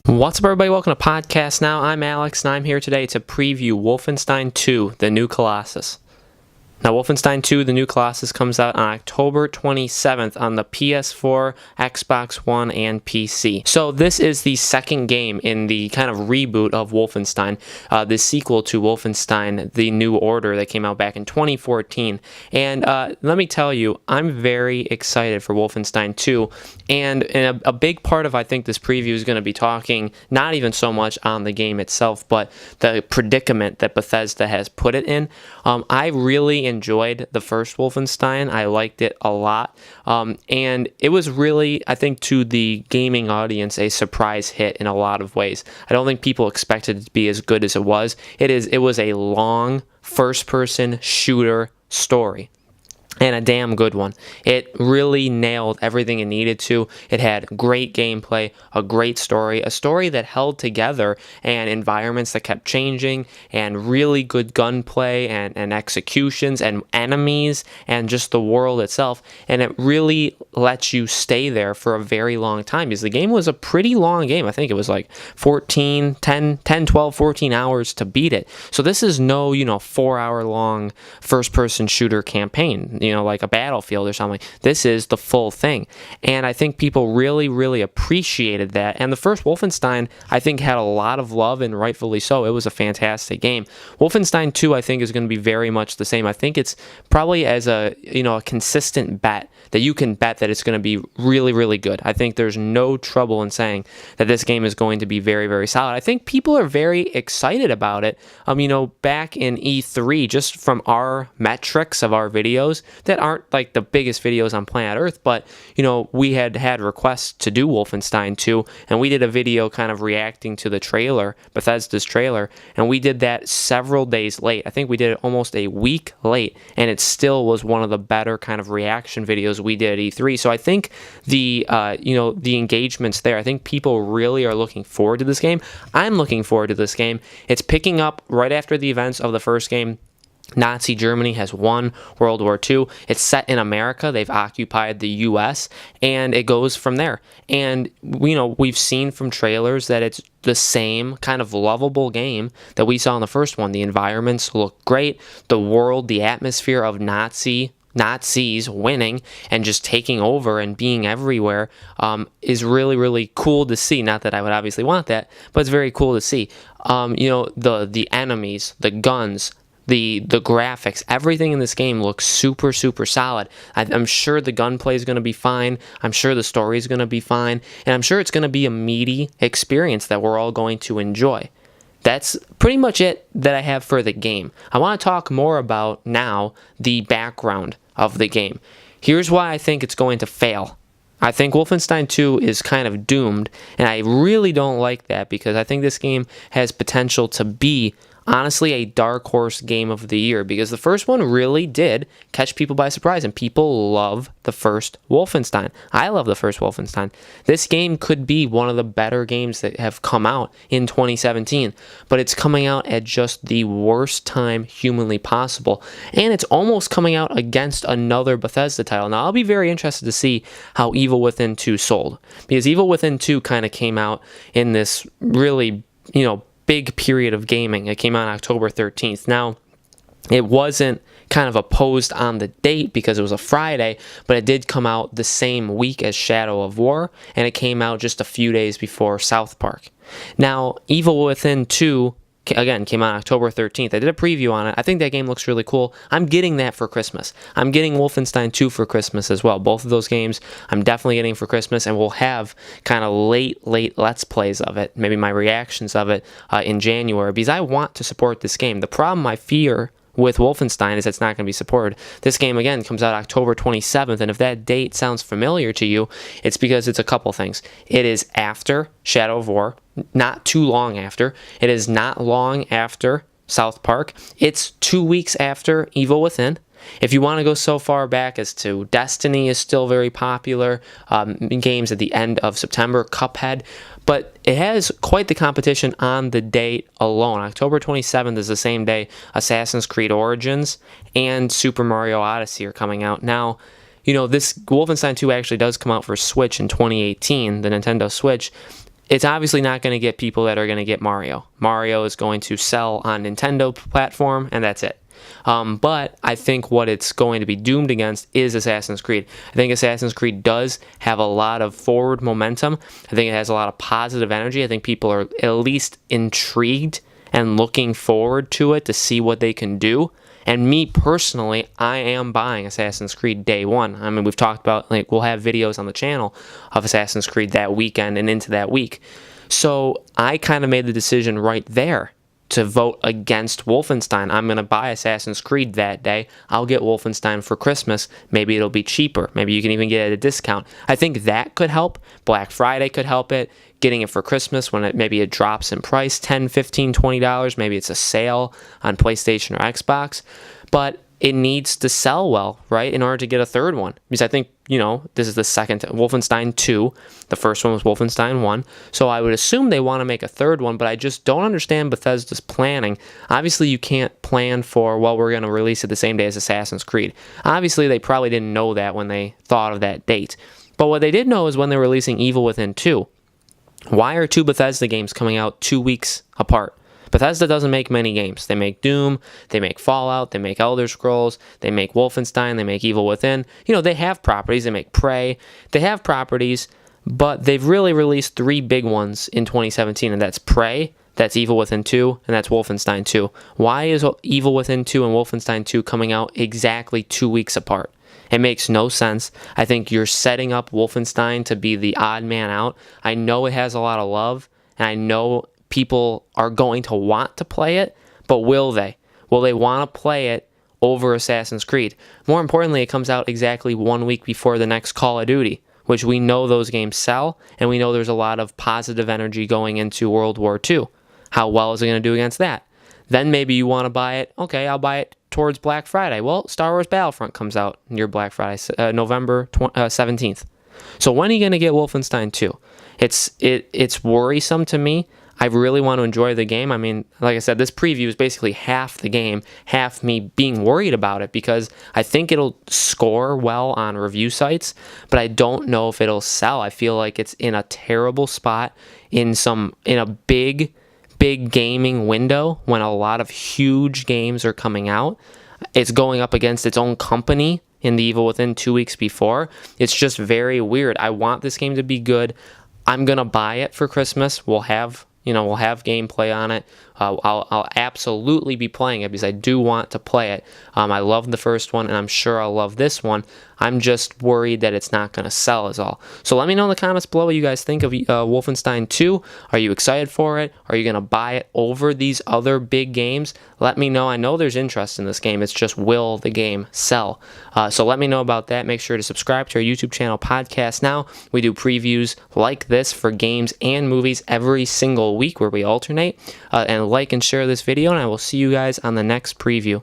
What's up, everybody? Welcome to Podcast Now. I'm Alex, and I'm here today to preview Wolfenstein 2, The New Colossus. Now, Wolfenstein 2, The New Colossus comes out on October 27th on the PS4, Xbox One, and PC. So this is the second game in the kind of reboot of Wolfenstein, the sequel to Wolfenstein, The New Order that came out back in 2014. And let me tell you, I'm very excited for Wolfenstein 2, and a big part of, I think, this preview is going to be talking not even so much on the game itself, but the predicament that Bethesda has put it in. I really enjoyed the first Wolfenstein. I liked it a lot, and it was really, I think, to the gaming audience, a surprise hit in a lot of ways. I don't think people expected it to be as good as it was. It was a long first-person shooter story, and a damn good one. It really nailed everything it needed to. It had great gameplay, a great story, a story that held together, and environments that kept changing, and really good gunplay, and executions, and enemies, and just the world itself. And it really lets you stay there for a very long time, because the game was a pretty long game. I think it was like 10, 12, 14 hours to beat it. So this is no, 4-hour long first-person shooter campaign, like a Battlefield or something. This is the full thing. And I think people really, really appreciated that. And the first Wolfenstein, I think, had a lot of love, and rightfully so. It was a fantastic game. Wolfenstein 2, I think, is going to be very much the same. I think it's probably as a consistent bet that you can bet that it's going to be really, really good. I think there's no trouble in saying that this game is going to be very, very solid. I think people are very excited about it. Back in E3, just from our metrics of our videos, that aren't like the biggest videos on planet Earth, but we had requests to do Wolfenstein 2, and we did a video kind of reacting to the trailer, Bethesda's trailer, and we did that several days late. I think we did it almost a week late, and it still was one of the better kind of reaction videos we did at E3. So I think the engagement's there. I think people really are looking forward to this game. I'm looking forward to this game. It's picking up right after the events of the first game. Nazi Germany has won World War II. It's set in America. They've occupied the U.S., and it goes from there. And, we've seen from trailers that it's the same kind of lovable game that we saw in the first one. The environments look great. The world, the atmosphere of Nazis winning and just taking over and being everywhere is really, really cool to see. Not that I would obviously want that, but it's very cool to see. The enemies, the guns, the graphics, everything in this game looks super, super solid. I'm sure the gunplay is going to be fine. I'm sure the story is going to be fine. And I'm sure it's going to be a meaty experience that we're all going to enjoy. That's pretty much it that I have for the game. I want to talk more about now the background of the game. Here's why I think it's going to fail. I think Wolfenstein 2 is kind of doomed, and I really don't like that, because I think this game has potential to be honestly a dark horse game of the year, because the first one really did catch people by surprise, and people love the first Wolfenstein. I love the first Wolfenstein. This game could be one of the better games that have come out in 2017, but it's coming out at just the worst time humanly possible, and it's almost coming out against another Bethesda title. Now, I'll be very interested to see how Evil Within 2 sold, because Evil Within 2 kind of came out in this really, big period of gaming. It came out on October 13th. Now, it wasn't kind of opposed on the date because it was a Friday, but it did come out the same week as Shadow of War, and it came out just a few days before South Park. Now, Evil Within 2 again came out October 13th. I did a preview on it. I think that game looks really cool. I'm getting that for Christmas. I'm getting Wolfenstein 2 for Christmas as well. Both of those games I'm definitely getting for Christmas, and we'll have kind of late Let's Plays of it, maybe my reactions of it in January, because I want to support this game. The problem I fear with Wolfenstein is it's not going to be supported. This game, again, comes out October 27th, and if that date sounds familiar to you, it's because it's a couple things. It is after Shadow of War, not too long after. It is not long after South Park. It's 2 weeks after Evil Within. If you want to go so far back as to Destiny is still very popular, games at the end of September, Cuphead, but it has quite the competition on the date alone. October 27th is the same day Assassin's Creed Origins and Super Mario Odyssey are coming out. Now, this Wolfenstein 2 actually does come out for Switch in 2018, the Nintendo Switch. it's obviously not going to get people that are going to get Mario. Mario is going to sell on Nintendo platform, and that's it. But I think what it's going to be doomed against is Assassin's Creed. I think Assassin's Creed does have a lot of forward momentum. I think it has a lot of positive energy. I think people are at least intrigued and looking forward to it to see what they can do. And me personally, I am buying Assassin's Creed day one. I mean, we've talked about, like, we'll have videos on the channel of Assassin's Creed that weekend and into that week. So I kind of made the decision right there to vote against Wolfenstein. I'm going to buy Assassin's Creed that day. I'll get Wolfenstein for Christmas. Maybe it'll be cheaper. Maybe you can even get it at a discount. I think that could help. Black Friday could help it. Getting it for Christmas when maybe it drops in price, $10, $15, $20. Maybe it's a sale on PlayStation or Xbox. But it needs to sell well, right, in order to get a third one. Because I think, this is the second, Wolfenstein 2. The first one was Wolfenstein 1. So I would assume they want to make a third one, but I just don't understand Bethesda's planning. Obviously, you can't plan for, well, we're going to release it the same day as Assassin's Creed. Obviously, they probably didn't know that when they thought of that date. But what they did know is when they're releasing Evil Within 2. Why are two Bethesda games coming out 2 weeks apart? Bethesda doesn't make many games. They make Doom, they make Fallout, they make Elder Scrolls, they make Wolfenstein, they make Evil Within. They have properties. They make Prey. They have properties, but they've really released 3 big ones in 2017, and that's Prey, that's Evil Within 2, and that's Wolfenstein 2. Why is Evil Within 2 and Wolfenstein 2 coming out exactly 2 weeks apart? It makes no sense. I think you're setting up Wolfenstein to be the odd man out. I know it has a lot of love, and I know people are going to want to play it, but will they? Will they want to play it over Assassin's Creed? More importantly, it comes out exactly 1 week before the next Call of Duty, which we know those games sell, and we know there's a lot of positive energy going into World War II. How well is it going to do against that? Then maybe you want to buy it. Okay, I'll buy it towards Black Friday. Well, Star Wars Battlefront comes out near Black Friday, November 17th. So when are you going to get Wolfenstein 2? It's worrisome to me. I really want to enjoy the game. I mean, like I said, this preview is basically half the game, half me being worried about it because I think it'll score well on review sites, but I don't know if it'll sell. I feel like it's in a terrible spot in a big gaming window when a lot of huge games are coming out. It's going up against its own company in the Evil Within 2 weeks before. It's just very weird. I want this game to be good. I'm going to buy it for Christmas. We'll have gameplay on it. I'll absolutely be playing it because I do want to play it. I love the first one, and I'm sure I'll love this one. I'm just worried that it's not going to sell is all. So let me know in the comments below what you guys think of Wolfenstein 2. Are you excited for it? Are you going to buy it over these other big games? Let me know. I know there's interest in this game. It's just, will the game sell? So let me know about that. Make sure to subscribe to our YouTube channel, Podcast Now. We do previews like this for games and movies every single week where we alternate. And like and share this video, and I will see you guys on the next preview.